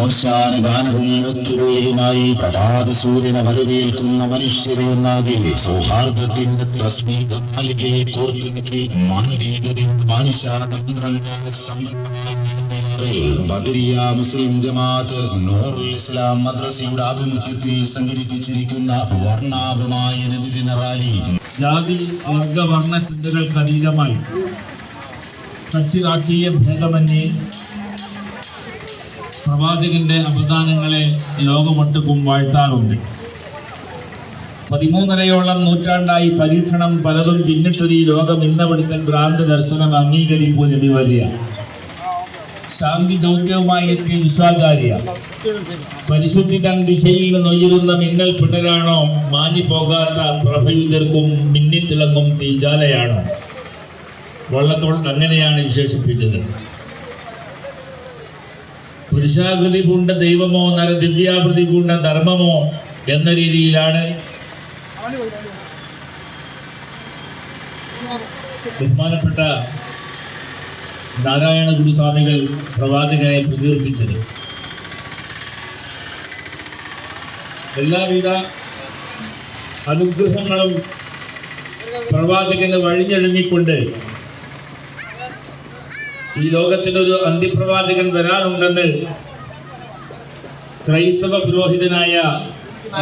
ഓശാന ഗാനവും ഒത്തുകളിയുമായി പ്രഭാത സൂര്യനെ വരവേൽക്കുന്ന മനുഷ്യരെ ഒന്നാകെ സൗഹാർദ്ദത്തിന്റെ തസ്മീകയെ കോർത്തിണക്കി മാനവീകതയുടെ മാനുഷാതന്ത്രങ്ങൾ സമൃദ്ധമായി ബദരിയ മുസ്ലിം ജമാഅത്ത് നൂറുൽ ഇസ്ലാം മദ്രസയുടെ ആഭിമുഖ്യത്തിൽ സംഘടിപ്പിച്ചിരിക്കുന്ന വർണ്ണാഭമായ നബിദിന റാലി ജാതി വർഗവർണ്ണ ചിന്തകൾക്ക് അതീതമായി കക്ഷി രാഷ്ട്രീയ ഭേദമന്യേ പ്രവാചകന്റെ അവദാനങ്ങളെ ലോകമൊട്ടുക്കും വാഴ്ത്താറുണ്ട്. 13.5 നൂറ്റാണ്ടായി പരീക്ഷണം പലതും പിന്നിട്ടൊരു ഈ ലോകം ഇന്നവിടുത്തെ ഭ്രാന്ത ദർശനം അംഗീകരിപ്പൂ നബിവര്യ ശാന്തി ദൗത്യവുമായി എത്തിയ വിശ്വാചാര്യ പരിശുദ്ധി തൻ ദിശയിൽ നിന്നുയരുന്ന മിന്നൽ പിണരാണോ മാഞ്ഞു പോകാത്ത പ്രഭയുതർക്കും മിന്നിത്തിളങ്ങും തീജാലയാണോ? വള്ളത്തോൾ അങ്ങനെയാണ് വിശേഷിപ്പിച്ചത്. പുരുഷാകൃതി പൂണ്ട ദൈവമോ നരദിവ്യാകൃതി പൂണ്ട ധർമ്മമോ എന്ന രീതിയിലാണ് ബഹുമാനപ്പെട്ട നാരായണ ഗുരുസ്വാമികൾ പ്രവാചകനെ പ്രകീർത്തിച്ചത്. എല്ലാവിധ അനുഗ്രഹങ്ങളും പ്രവാചകന് വഴിഞ്ഞൊഴുങ്ങിക്കൊണ്ട് ഈ ലോകത്തിനൊരു അന്ത്യപ്രവാചകൻ വരാനുണ്ടെന്ന് ക്രൈസ്തവ പുരോഹിതനായ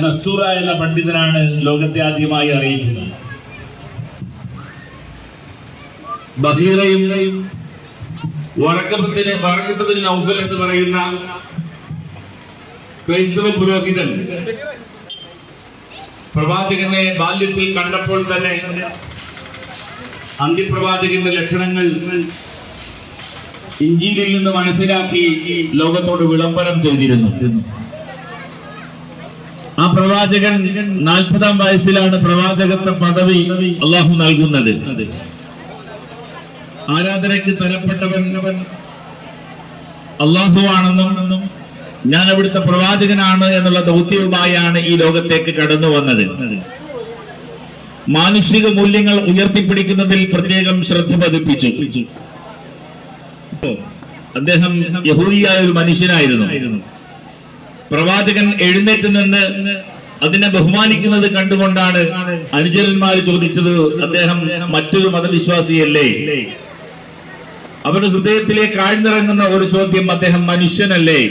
നസ്തൂറ എന്ന പണ്ഡിതനാണ് ലോകത്തെ ആദ്യമായി അറിയിക്കുന്നത്. ബഹീറയും വറക്കത്തിന് നൗഫൽ എന്ന് പറയുന്ന ക്രൈസ്തവ പുരോഹിതൻ പ്രവാചകനെ ബാല്യത്തിൽ കണ്ടപ്പോൾ തന്നെ അന്ത്യപ്രവാചകന്റെ ലക്ഷണങ്ങൾ ഇഞ്ചീലിൽ നിന്ന് മനസ്സിലാക്കി ലോകത്തോട് വിളംബരം ചെയ്തിരുന്നു. ആ പ്രവാചകൻ 40-ാം വയസ്സിലാണ് പ്രവാചകത്വ പദവി അള്ളാഹു നൽകുന്നത്. ആരാധനയ്ക്ക് തരപ്പെട്ടവൻ അള്ളാഹു ആണെന്നും ഞാൻ അവിടുത്തെ പ്രവാചകനാണ് എന്നുള്ള ദൗത്യവുമായാണ് ഈ ലോകത്തേക്ക് കടന്നു വന്നത്. മാനുഷിക മൂല്യങ്ങൾ ഉയർത്തിപ്പിടിക്കുന്നതിൽ പ്രത്യേകം ശ്രദ്ധ പതിപ്പിച്ചു. അദ്ദേഹം യഹൂദിയായ ഒരു മനുഷ്യനായിരുന്നു. പ്രവാചകൻ എഴുന്നേറ്റ് നിന്ന് അതിനെ ബഹുമാനിക്കുന്നത് കണ്ടുകൊണ്ടാണ് അനുചരന്മാർ ചോദിച്ചത്, അദ്ദേഹം മറ്റൊരു മതവിശ്വാസിയല്ലേ? അവരുടെ ഹൃദയത്തിലേക്ക് ആഴ്ന്നിറങ്ങുന്ന ഒരു ചോദ്യം, അദ്ദേഹം മനുഷ്യനല്ലേ?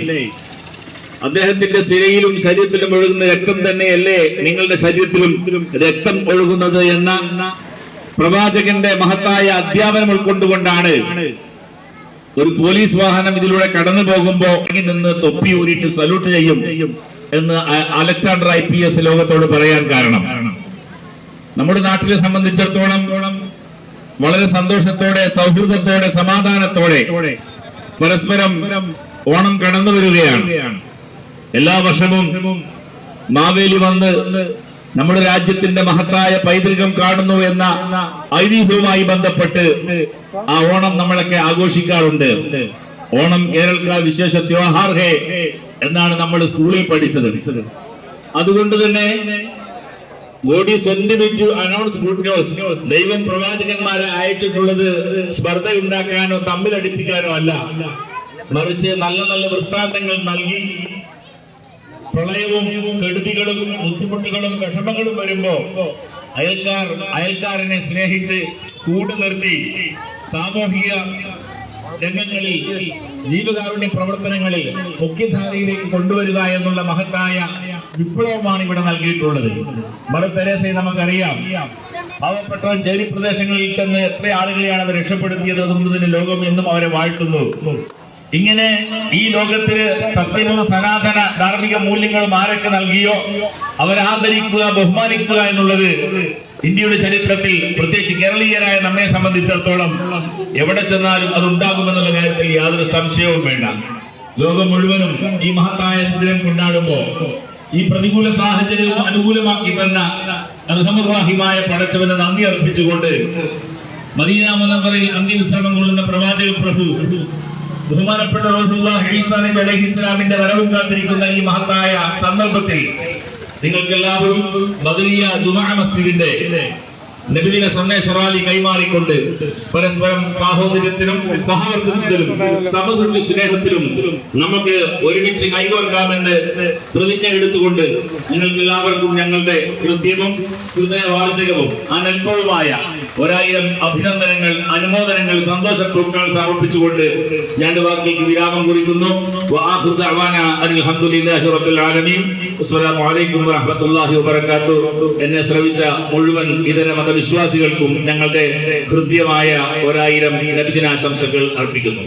അദ്ദേഹത്തിന്റെ സിരയിലും ശരീരത്തിലും ഒഴുകുന്ന രക്തം തന്നെയല്ലേ നിങ്ങളുടെ ശരീരത്തിലും രക്തം ഒഴുകുന്നത് എന്ന പ്രവാചകന്റെ മഹത്തായ അധ്യാപനം ഉൾക്കൊണ്ടുകൊണ്ടാണ് ഒരു പോലീസ് വാഹനം ഇതിലൂടെ കടന്നു പോകുമ്പോ നിന്ന് തൊപ്പി ഊരിയിട്ട് സല്യൂട്ട് ചെയ്യും എന്ന് അലക്സാണ്ടർ IPS ലോകത്തോട് പറയാൻ കാരണം, നമ്മുടെ നാട്ടിലെ സംബന്ധിച്ചിടത്തോളം വളരെ സന്തോഷത്തോടെ, സൗഹൃദത്തോടെ, സമാധാനത്തോടെ പരസ്പരം ഓണം കടന്നു വരികയാണ്. എല്ലാ വർഷവും മാവേലി വന്ന് നമ്മുടെ രാജ്യത്തിന്റെ മഹത്തായ പൈതൃകം കാണുന്നു എന്ന ഐതിഹ്യവുമായി ബന്ധപ്പെട്ട് ആ ഓണം നമ്മളൊക്കെ ആഘോഷിക്കാറുണ്ട്. ഓണം കേരള വിശേഷ ത്യോഹാർ ഹേ എന്നാണ് നമ്മൾ സ്കൂളിൽ പഠിച്ചത്. അതുകൊണ്ട് തന്നെ God is sent me to announce good news. ദൈവം പ്രവാചകന്മാരെ അയച്ചിട്ടുള്ളത് സ്പർദ്ധ ഉണ്ടാക്കാനോ തമ്മിലടിപ്പിക്കാനോ അല്ല, മറിച്ച് നല്ല നല്ല വൃത്താന്തങ്ങൾ നൽകി പ്രളയവും കെടുതികളും ബുദ്ധിമുട്ടുകളും വിഷമങ്ങളും വരുമ്പോ അയൽക്കാരനെ സ്നേഹിച്ച് കൂടെ നിർത്തി സാമൂഹിക രംഗങ്ങളിൽ ജീവകാരുണ്യ പ്രവർത്തനങ്ങളിൽ മുഖ്യധാരയിലേക്ക് കൊണ്ടുവരിക എന്നുള്ള മഹത്തായ വിപ്ലവമാണ് ഇവിടെ നൽകിയിട്ടുള്ളത്. മദർ തെരേസയെ നമുക്കറിയാം. പാവപ്പെട്ടവർ ജയിലി പ്രദേശങ്ങളിൽ ചെന്ന് എത്ര ആളുകളെയാണ് അവർ രക്ഷപ്പെടുത്തിയത്. അതുകൊണ്ട് തന്നെ ലോകം എന്നും അവരെ വാഴ്ത്തുന്നു. ഇങ്ങനെ ഈ ലോകത്തിന് സത്യവും സനാതന ധാർമ്മിക മൂല്യങ്ങളും ആരൊക്കെ നൽകിയോ അവരെ ആദരിക്കുക, ബഹുമാനിക്കുക എന്നുള്ളത് ഇന്ത്യയുടെ ചരിത്രത്തിൽ പ്രത്യേകിച്ച് കേരളീയരായ നമ്മെ സംബന്ധിച്ചിടത്തോളം എവിടെ ചെന്നാലും അത് ഉണ്ടാകുമെന്നുള്ള കാര്യത്തിൽ യാതൊരു സംശയവും വേണ്ട. ലോകം മുഴുവനും ഈ മഹത്തായ ദിനം കൊണ്ടാടുമ്പോ ഈ പ്രതികൂല സാഹചര്യവും അനുകൂലമാക്കി തന്ന അർഹമർവാഹിമായ പടച്ചവന് നന്ദി അർപ്പിച്ചുകൊണ്ട് മദീന മുനവ്വറയിൽ അന്ത്യവിശ്രമം കൊള്ളുന്ന പ്രവാചക പ്രഭു ബഹുമാനപ്പെട്ട റസൂലുള്ളാഹി ഈസാ നബി അലൈഹിസ്സലാമിന്റെ വരവും കാത്തിരിക്കുന്ന ഈ മഹത്തായ സന്ദർഭത്തിൽ നിങ്ങൾക്ക് എല്ലാവരും ബദരിയ ജുമുഅ മസ്ജിദിന്റെ നബിദിന സന്ദേശ റാലി കൈമാറിക്കൊണ്ട് പരസ്പരം സാഹോദര്യത്തിലും സഹവർത്തിത്വത്തിലും സമസൂക്ഷ്യ സ്നേഹത്തിലും നമുക്ക് ഒരുമിച്ച് കൈകോർക്കാമെന്ന് പ്രതിജ്ഞ എടുത്തുകൊണ്ട് നിങ്ങൾക്ക് എല്ലാവർക്കും ഞങ്ങളുടെ കൃത്യവും ഹൃദയവാർഷികവും അനൽപവുമായ 1000 അഭിനന്ദനങ്ങൾ, അനുമോദനങ്ങൾ, സന്തോഷപൂക്കൾ സമർപ്പിച്ചുകൊണ്ട് ഞാൻ വാക്കിലേക്ക് വിരാമം കുറിക്കുന്നു. വആഖിറു ദഅവാനാ അൽഹംദുലില്ലാഹി റബ്ബിൽ ആലമീൻ. അസ്സലാമു അലൈക്കും വറഹ്മത്തുള്ളാഹി വബറകാതുഹു. എന്നെ ശ്രവിച്ച മുഴുവൻ ഇതര മതവിശ്വാസികൾക്കും ഞങ്ങളുടെ ഹൃദ്യമായ 1000 നബിദിനാശംസകൾ അർപ്പിക്കുന്നു.